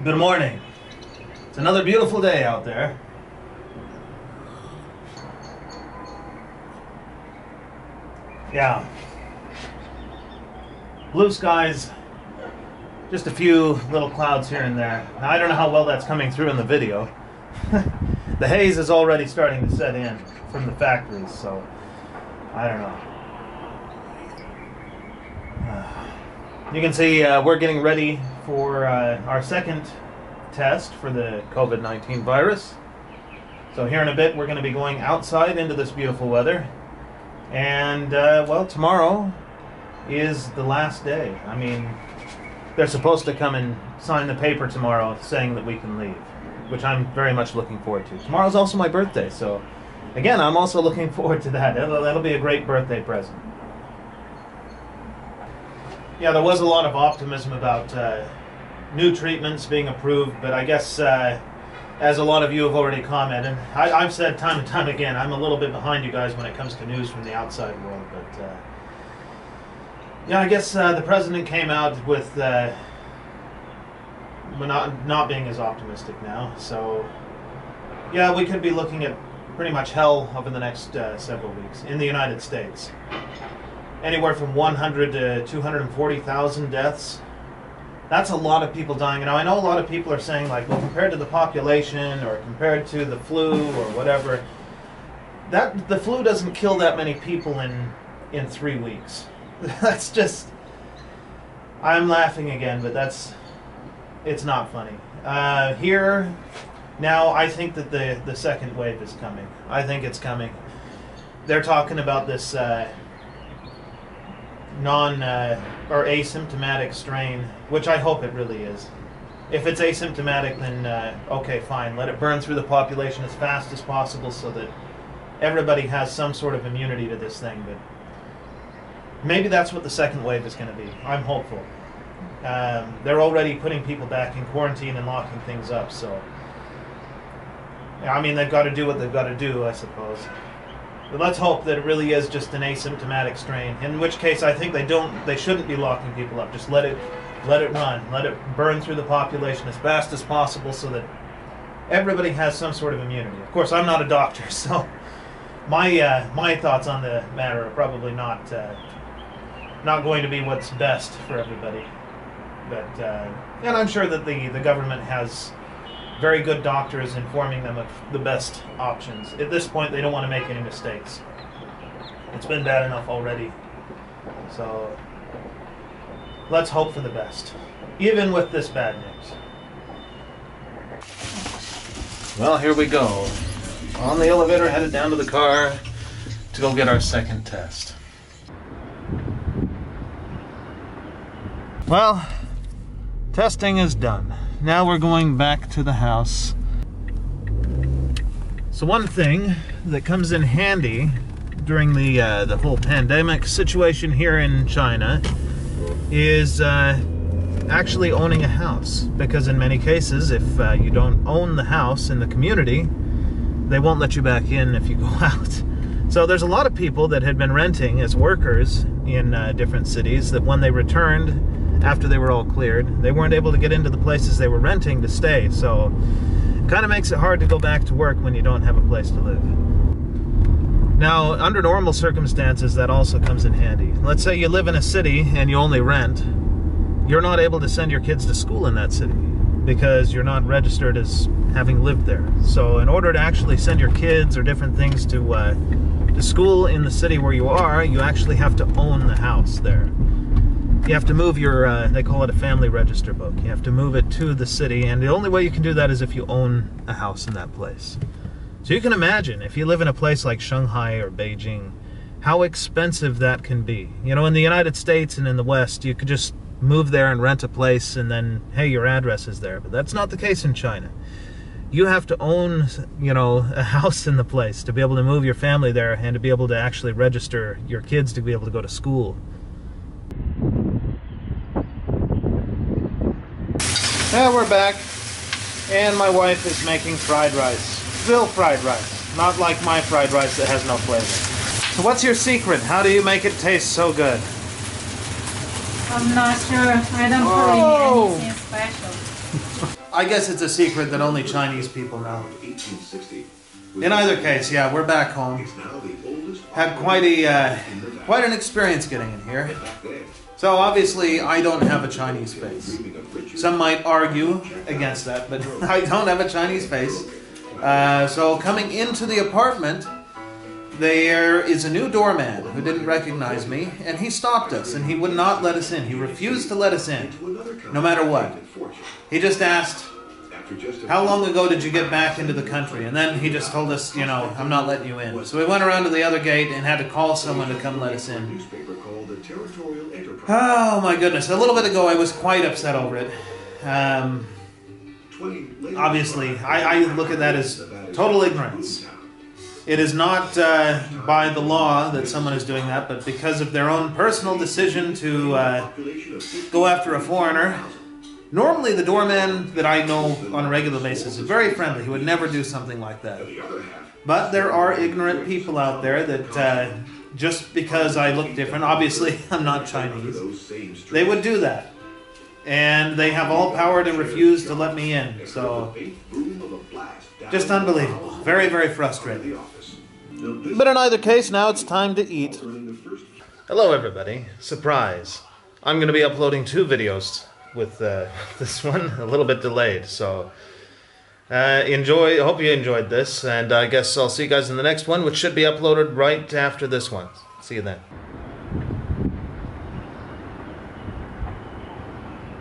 Good morning. It's another beautiful day out there. Yeah. Blue skies, just a few little clouds here and there. Now, I don't know how well that's coming through in the video. The haze is already starting to set in from the factories, so I don't know. You can see we're getting ready for our second test for the COVID-19 virus. So here in a bit we're going to be going outside into this beautiful weather. And well, tomorrow is the last day. I mean, they're supposed to come and sign the paper tomorrow saying that we can leave, which I'm very much looking forward to. Tomorrow's also my birthday, so again, I'm also looking forward to that. That'll be a great birthday present. Yeah, there was a lot of optimism about new treatments being approved, but I guess as a lot of you have already commented, I've said time and time again, I'm a little bit behind you guys when it comes to news from the outside world, but yeah, I guess the president came out with not being as optimistic now, so yeah, we could be looking at pretty much hell over the next several weeks in the United States. Anywhere from 100 to 240,000 deaths. That's a lot of people dying. Now, I know a lot of people are saying, like, well, compared to the population or compared to the flu or whatever, that the flu doesn't kill that many people in 3 weeks. That's just, I'm laughing again, but it's not funny. Here, now, I think that the second wave is coming. I think it's coming. They're talking about this or asymptomatic strain, which I hope it really is. If it's asymptomatic, then okay, fine. Let it burn through the population as fast as possible so that everybody has some sort of immunity to this thing. But maybe that's what the second wave is going to be. I'm hopeful. They're already putting people back in quarantine and locking things up, so I mean, they've got to do what they've got to do, I suppose. But let's hope that it really is just an asymptomatic strain. In which case, I think they shouldn't be locking people up. Just let it run, let it burn through the population as fast as possible, so that everybody has some sort of immunity. Of course, I'm not a doctor, so my thoughts on the matter are probably not going to be what's best for everybody. But and I'm sure that the government has very good doctors informing them of the best options. At this point, they don't want to make any mistakes. It's been bad enough already. So let's hope for the best, even with this bad news. Well, here we go. On the elevator, headed down to the car to go get our second test. Well, testing is done. Now we're going back to the house. So one thing that comes in handy during the whole pandemic situation here in China is actually owning a house. Because in many cases, if you don't own the house in the community, they won't let you back in if you go out. So there's a lot of people that had been renting as workers in different cities that when they returned, after they were all cleared, they weren't able to get into the places they were renting to stay, so it kind of makes it hard to go back to work when you don't have a place to live. Now, under normal circumstances, that also comes in handy. Let's say you live in a city and you only rent. You're not able to send your kids to school in that city because you're not registered as having lived there. So in order to actually send your kids or different things to school in the city where you are, you actually have to own the house there. You have to move your, they call it a family register book. You have to move it to the city, and the only way you can do that is if you own a house in that place. So you can imagine, if you live in a place like Shanghai or Beijing, how expensive that can be. You know, in the United States and in the West, you could just move there and rent a place, and then, hey, your address is there. But that's not the case in China. You have to own, you know, a house in the place to be able to move your family there and to be able to actually register your kids to be able to go to school. Now we're back, and my wife is making fried rice. Real fried rice, not like my fried rice that has no flavor. So what's your secret? How do you make it taste so good? I'm not sure. I don't put anything special. I guess it's a secret that only Chinese people know. In either case, yeah, we're back home. Had quite an experience getting in here. So obviously, I don't have a Chinese face. Some might argue against that, but I don't have a Chinese face. So coming into the apartment, there is a new doorman who didn't recognize me, and he stopped us, and he would not let us in. He refused to let us in, no matter what. He just asked, "How long ago did you get back into the country?" And then he just told us, you know, "I'm not letting you in." So we went around to the other gate and had to call someone to come let us in. Oh my goodness. A little bit ago I was quite upset over it. Obviously, I look at that as total ignorance. It is not by the law that someone is doing that, but because of their own personal decision to go after a foreigner. Normally, the doorman that I know on a regular basis is very friendly. He would never do something like that. But there are ignorant people out there that just because I look different, obviously I'm not Chinese, they would do that. And they have all power to refuse to let me in. So, just unbelievable. Very, very frustrating. But in either case, now it's time to eat. Hello everybody. Surprise. I'm going to be uploading 2 videos with this one a little bit delayed. So, hope you enjoyed this. And I guess I'll see you guys in the next one, which should be uploaded right after this one. See you then.